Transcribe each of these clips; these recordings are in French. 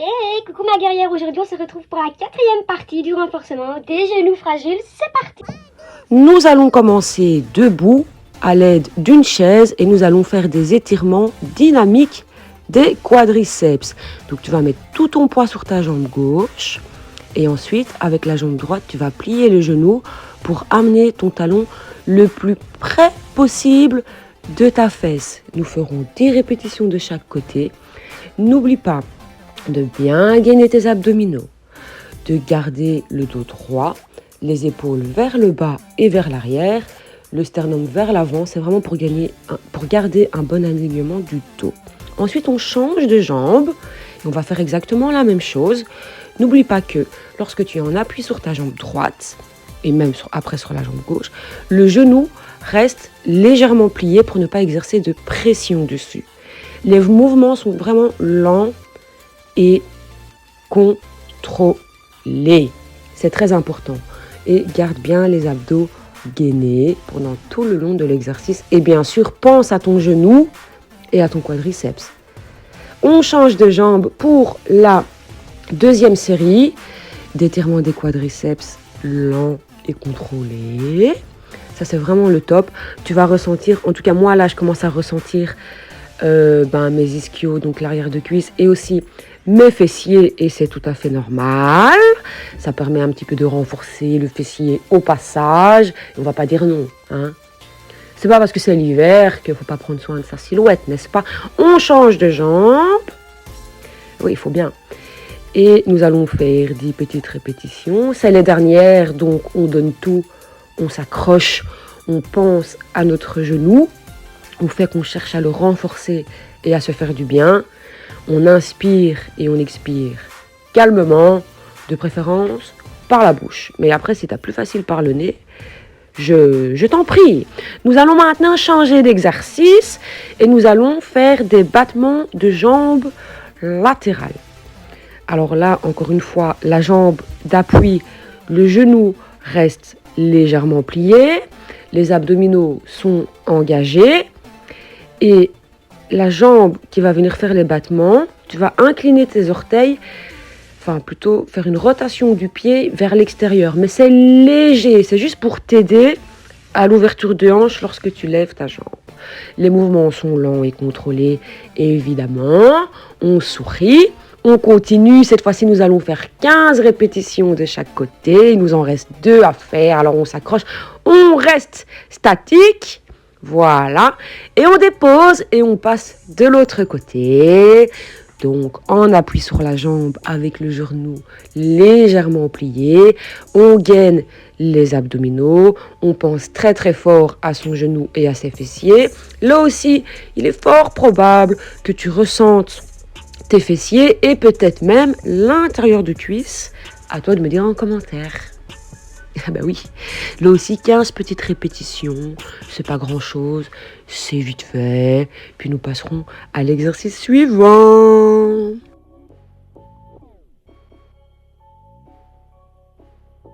Hey, coucou ma guerrière, aujourd'hui on se retrouve pour la quatrième partie du renforcement des genoux fragiles, c'est parti. Nous allons commencer debout à l'aide d'une chaise et nous allons faire des étirements dynamiques des quadriceps. Donc tu vas mettre tout ton poids sur ta jambe gauche et ensuite avec la jambe droite tu vas plier le genou pour amener ton talon le plus près possible de ta fesse. Nous ferons 10 répétitions de chaque côté. N'oublie pas de bien gainer tes abdominaux, de garder le dos droit, les épaules vers le bas et vers l'arrière, le sternum vers l'avant, c'est vraiment pour garder un bon alignement du dos. Ensuite, on change de jambe et on va faire exactement la même chose. N'oublie pas que lorsque tu es en appui sur ta jambe droite et même après sur la jambe gauche, le genou reste légèrement plié pour ne pas exercer de pression dessus. Les mouvements sont vraiment lents et contrôlés. C'est très important. Et garde bien les abdos gainés pendant tout le long de l'exercice. Et bien sûr, pense à ton genou et à ton quadriceps. On change de jambe pour la deuxième série d'étirements des quadriceps lents et contrôlés. Ça, c'est vraiment le top. Tu vas ressentir, en tout cas moi là, je commence à ressentir mes ischios, donc l'arrière de cuisse, et aussi mes fessiers, et c'est tout à fait normal. Ça permet un petit peu de renforcer le fessier au passage. On va pas dire non, hein. C'est pas parce que c'est l'hiver qu'il faut pas prendre soin de sa silhouette, n'est-ce pas? On change de jambe. Oui, il faut bien. Et nous allons faire 10 petites répétitions. C'est les dernières, donc on donne tout. On s'accroche, on pense à notre genou. On fait qu'on cherche à le renforcer et à se faire du bien. On inspire et on expire calmement, de préférence par la bouche. Mais après, si tu as plus facile par le nez, je t'en prie. Nous allons maintenant changer d'exercice et nous allons faire des battements de jambes latérales. Alors là, encore une fois, la jambe d'appui, le genou reste légèrement plié, les abdominaux sont engagés. Et la jambe qui va venir faire les battements, tu vas incliner tes orteils, enfin plutôt faire une rotation du pied vers l'extérieur. Mais c'est léger, c'est juste pour t'aider à l'ouverture de hanche lorsque tu lèves ta jambe. Les mouvements sont lents et contrôlés, et évidemment, on sourit. On continue, cette fois-ci nous allons faire 15 répétitions de chaque côté, il nous en reste 2 à faire, alors on s'accroche, on reste statique. Voilà, et on dépose et on passe de l'autre côté. Donc, on appuie sur la jambe avec le genou légèrement plié. On gaine les abdominaux. On pense très très fort à son genou et à ses fessiers. Là aussi, il est fort probable que tu ressentes tes fessiers et peut-être même l'intérieur de cuisse. À toi de me dire en commentaire. Ah bah oui, là aussi 15 petites répétitions, c'est pas grand chose, c'est vite fait, puis nous passerons à l'exercice suivant.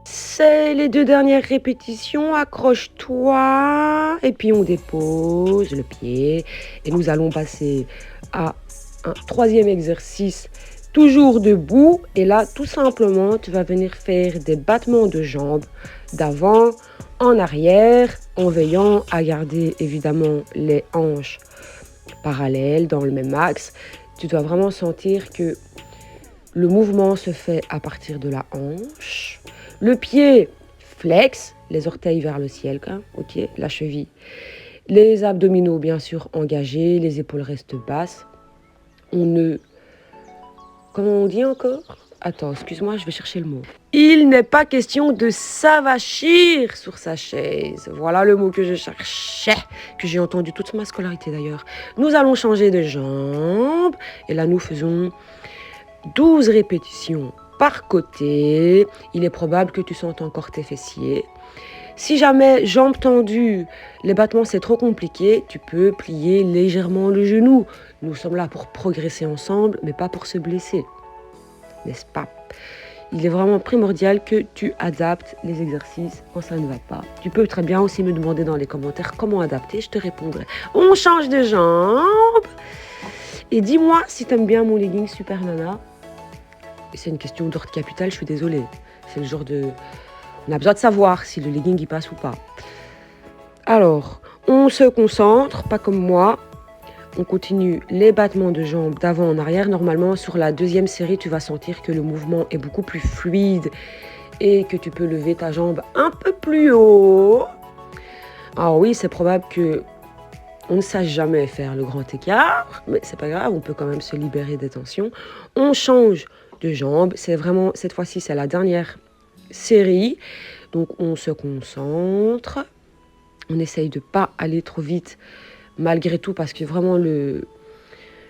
C'est les 2 dernières répétitions, accroche-toi, et puis on dépose le pied, et nous allons passer à un 3e exercice. Toujours debout, et là, tout simplement, tu vas venir faire des battements de jambes d'avant en arrière, en veillant à garder évidemment les hanches parallèles dans le même axe. Tu dois vraiment sentir que le mouvement se fait à partir de la hanche. Le pied flex, les orteils vers le ciel, ok, la cheville. Les abdominaux, bien sûr, engagés, les épaules restent basses. Comment on dit encore? Attends, excuse-moi, je vais chercher le mot. Il n'est pas question de s'avachir sur sa chaise. Voilà le mot que je cherchais, que j'ai entendu toute ma scolarité d'ailleurs. Nous allons changer de jambe. Et là, nous faisons 12 répétitions par côté. Il est probable que tu sentes encore tes fessiers. Si jamais, jambes tendues, les battements c'est trop compliqué, tu peux plier légèrement le genou. Nous sommes là pour progresser ensemble, mais pas pour se blesser. N'est-ce pas? Il est vraiment primordial que tu adaptes les exercices quand ça ne va pas. Tu peux très bien aussi me demander dans les commentaires comment adapter, je te répondrai. On change de jambe. Et dis-moi si tu aimes bien mon legging Super Nana. c'est une question d'ordre capital, je suis désolée. C'est le genre de... On a besoin de savoir si le legging y passe ou pas. Alors, on se concentre, pas comme moi. On continue les battements de jambes d'avant en arrière. Normalement, sur la deuxième série, tu vas sentir que le mouvement est beaucoup plus fluide et que tu peux lever ta jambe un peu plus haut. Alors oui, c'est probable que on ne sache jamais faire le grand écart, mais c'est pas grave, on peut quand même se libérer des tensions. On change de jambe. C'est vraiment, cette fois-ci, c'est la dernière série. Donc, on se concentre. On essaye de ne pas aller trop vite malgré tout parce que vraiment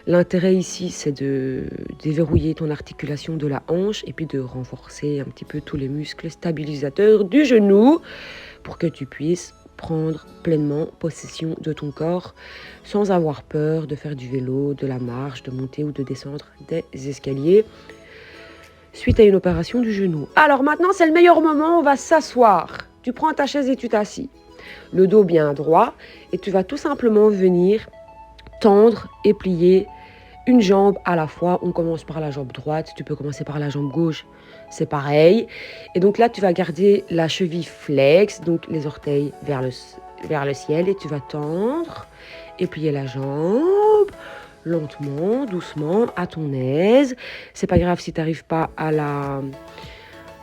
l'intérêt ici c'est de déverrouiller ton articulation de la hanche et puis de renforcer un petit peu tous les muscles stabilisateurs du genou pour que tu puisses prendre pleinement possession de ton corps sans avoir peur de faire du vélo, de la marche, de monter ou de descendre des escaliers suite à une opération du genou. Alors maintenant c'est le meilleur moment, on va s'asseoir. Tu prends ta chaise et tu t'assis. Le dos bien droit et tu vas tout simplement venir tendre et plier une jambe à la fois. On commence par la jambe droite, tu peux commencer par la jambe gauche, c'est pareil. Et donc là, tu vas garder la cheville flex, donc les orteils vers le ciel et tu vas tendre et plier la jambe lentement, doucement, à ton aise. C'est pas grave si tu n'arrives pas à la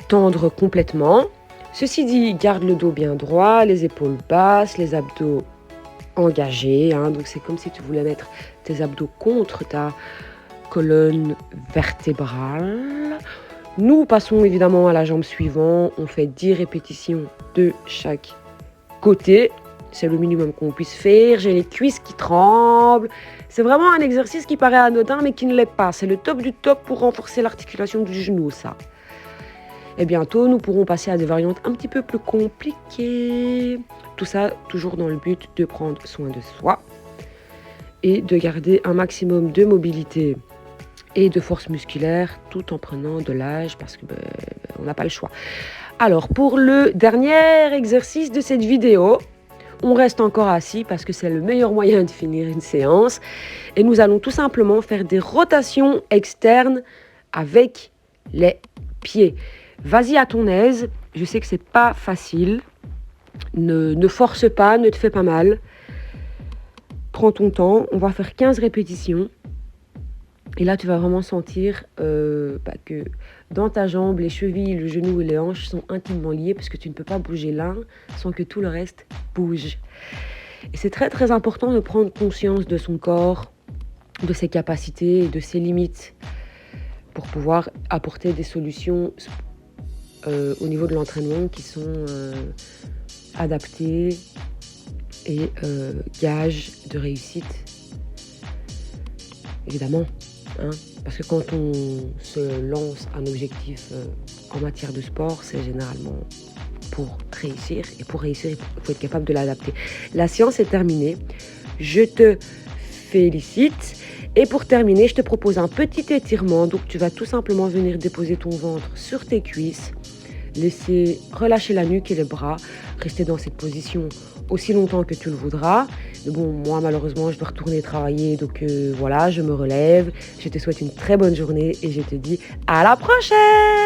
tendre complètement. Ceci dit, garde le dos bien droit, les épaules basses, les abdos engagés. Donc c'est comme si tu voulais mettre tes abdos contre ta colonne vertébrale. Nous passons évidemment à la jambe suivante. On fait 10 répétitions de chaque côté. C'est le minimum qu'on puisse faire. J'ai les cuisses qui tremblent. C'est vraiment un exercice qui paraît anodin mais qui ne l'est pas. C'est le top du top pour renforcer l'articulation du genou, ça. Et bientôt, nous pourrons passer à des variantes un petit peu plus compliquées. Tout ça, toujours dans le but de prendre soin de soi et de garder un maximum de mobilité et de force musculaire tout en prenant de l'âge parce que on n'a pas le choix. Alors, pour le dernier exercice de cette vidéo, on reste encore assis parce que c'est le meilleur moyen de finir une séance. Et nous allons tout simplement faire des rotations externes avec les pieds. Vas-y à ton aise, je sais que c'est pas facile, ne force pas, ne te fais pas mal. Prends ton temps, on va faire 15 répétitions. Et là, tu vas vraiment sentir que dans ta jambe, les chevilles, le genou et les hanches sont intimement liés parce que tu ne peux pas bouger l'un sans que tout le reste bouge. Et c'est très très important de prendre conscience de son corps, de ses capacités et de ses limites pour pouvoir apporter des solutions au niveau de l'entraînement qui sont adaptés et gages de réussite, évidemment. Parce que quand on se lance un objectif en matière de sport, c'est généralement pour réussir. Et pour réussir, il faut être capable de l'adapter. La séance est terminée. Je te félicite. Et pour terminer, je te propose un petit étirement. Donc, tu vas tout simplement venir déposer ton ventre sur tes cuisses. Laisser relâcher la nuque et les bras. Rester dans cette position aussi longtemps que tu le voudras. Mais bon, moi, malheureusement, je dois retourner travailler. Donc, voilà, je me relève. Je te souhaite une très bonne journée et je te dis à la prochaine!